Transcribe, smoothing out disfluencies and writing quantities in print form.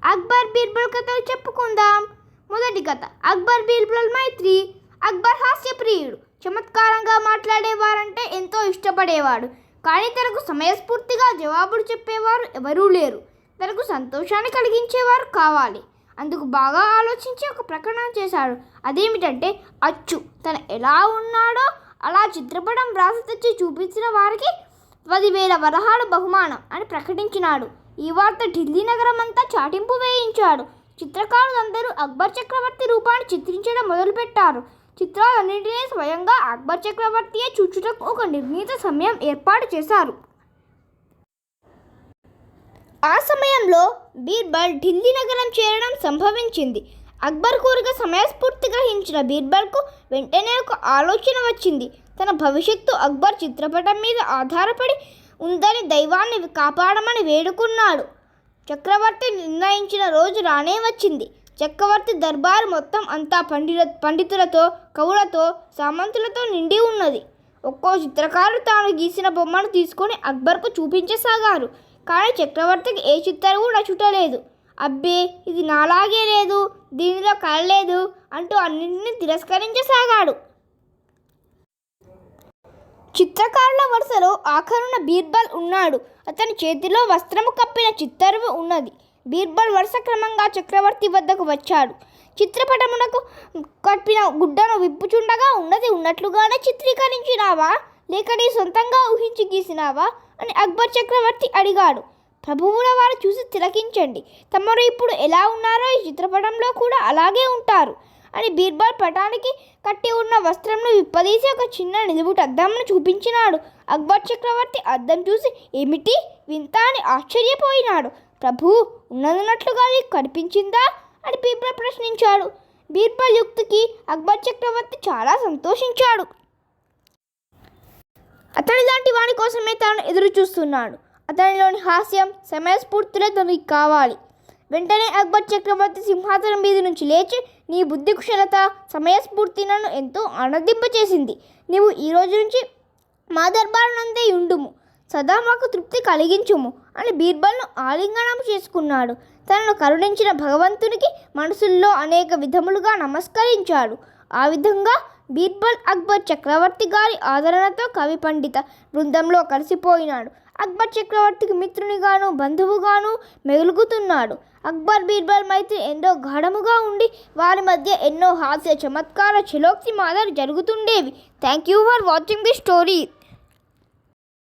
అక్బర్ బీర్బల్ కథలు చెప్పుకుందాం. మొదటి కథ. అక్బర్ బీర్బల్ మైత్రి. అక్బర్ హాస్యప్రియుడు. చమత్కారంగా మాట్లాడేవారంటే ఎంతో ఇష్టపడేవాడు. కానీ తనకు సమయస్ఫూర్తిగా జవాబులు చెప్పేవారు ఎవరూ లేరు. తనకు సంతోషాన్ని కలిగించేవారు కావాలి. అందుకు బాగా ఆలోచించి ఒక ప్రకటన చేశాడు. అదేమిటంటే, అచ్చు తను ఎలా ఉన్నాడో అలా చిత్రపటం వ్రాసి తెచ్చి చూపించిన వారికి 10,000 వరహాలు బహుమానం అని ప్రకటించినాడు. ఈ వార్త ఢిల్లీ నగరం అంతా చాటింపు వేయించాడు. చిత్రకారులందరూ అక్బర్ చక్రవర్తి రూపాన్ని చిత్రించడం మొదలుపెట్టారు. చిత్రాలన్నింటినీ స్వయంగా అక్బర్ చక్రవర్తియే చూచుటకు ఒక నిర్ణీత సమయం ఏర్పాటు చేశారు. ఆ సమయంలో బీర్బల్ ఢిల్లీ నగరం చేరడం సంభవించింది. అక్బర్ కోరిక సమయస్ఫూర్తి గ్రహించిన బీర్బల్కు వెంటనే ఒక ఆలోచన వచ్చింది. తన భవిష్యత్తు అక్బర్ చిత్రపటం మీద ఆధారపడి ఉందని దైవాన్ని కాపాడమని వేడుకున్నాడు. చక్రవర్తి నిర్ణయించిన రోజు రానే వచ్చింది. చక్రవర్తి దర్బారు మొత్తం అంతా పండితులతో, కవులతో, సామంతులతో నిండి ఉన్నది. ఒక్కో చిత్రకారుడు తాను గీసిన బొమ్మను తీసుకొని అక్బర్కు చూపించసాగారు. కానీ చక్రవర్తికి ఏ చిత్రం కూడా చుట్టలేదు. అబ్బే, ఇది నాలాగే లేదు, దీనిలో కలలేదు అంటూ అన్నింటినీ తిరస్కరించసాగాడు. చిత్రకారుల వరుసలో ఆఖరున బీర్బల్ ఉన్నాడు. అతని చేతిలో వస్త్రము కప్పిన చిత్తరువు ఉన్నది. బీర్బల్ వరుస క్రమంగా చక్రవర్తి వద్దకు వచ్చాడు. చిత్రపటమునకు కప్పిన గుడ్డను విప్పుచుండగా ఉన్నది ఉన్నట్లుగానే చిత్రీకరించినావా, లేక నీ సొంతంగా ఊహించి గీసినావా అని అక్బర్ చక్రవర్తి అడిగాడు. ప్రభువుల వారు చూసి తిలకించండి. తమరు ఇప్పుడు ఎలా ఉన్నారో ఈ చిత్రపటంలో కూడా అలాగే ఉంటారు అని బీర్బల్ పటానికి కట్టి ఉన్న వస్త్రంను విప్పదీసి ఒక చిన్న నిలువుట అద్దంను చూపించినాడు. అక్బర్ చక్రవర్తి అద్దం చూసి ఏమిటి వింత అని ఆశ్చర్యపోయినాడు. ప్రభు, ఉన్నదన్నట్లుగా నీకు కనిపించిందా అని బీర్బల్ ప్రశ్నించాడు. బీర్బల్ యుక్తికి అక్బర్ చక్రవర్తి చాలా సంతోషించాడు. అతని లాంటి వాని కోసమే తాను ఎదురు చూస్తున్నాడు. అతనిలోని హాస్యం, సమయస్ఫూర్తిలో తనకి కావాలి. వెంటనే అక్బర్ చక్రవర్తి సింహాసనం మీద నుంచి లేచి, నీ బుద్ధి కుశలత, సమయస్ఫూర్తి నన్ను ఎంతో ఆనందింపచేసింది. నీవు ఈ రోజు నుంచి మా దర్బారునందే ఉండుము, సదా మాకు తృప్తి కలిగించుము అని బీర్బల్ను ఆలింగనం చేసుకున్నాడు. తనను కరుణించిన భగవంతునికి మనసుల్లో అనేక విధములుగా నమస్కరించాడు. ఆ విధంగా బీర్బల్ అక్బర్ చక్రవర్తి గారి ఆదరణతో కవి పండిత బృందంలో కలిసిపోయినాడు. అక్బర్ చక్రవర్తికి మిత్రునిగాను, బంధువుగాను మెలుగుతున్నాడు. అక్బర్ బీర్బల్ మైత్రి ఎంతో గాఢముగా ఉండి వారి మధ్య ఎన్నో హాస్య, చమత్కార, చలోక్తి మాటలు జరుగుతుండేవి. Thank you for watching the story.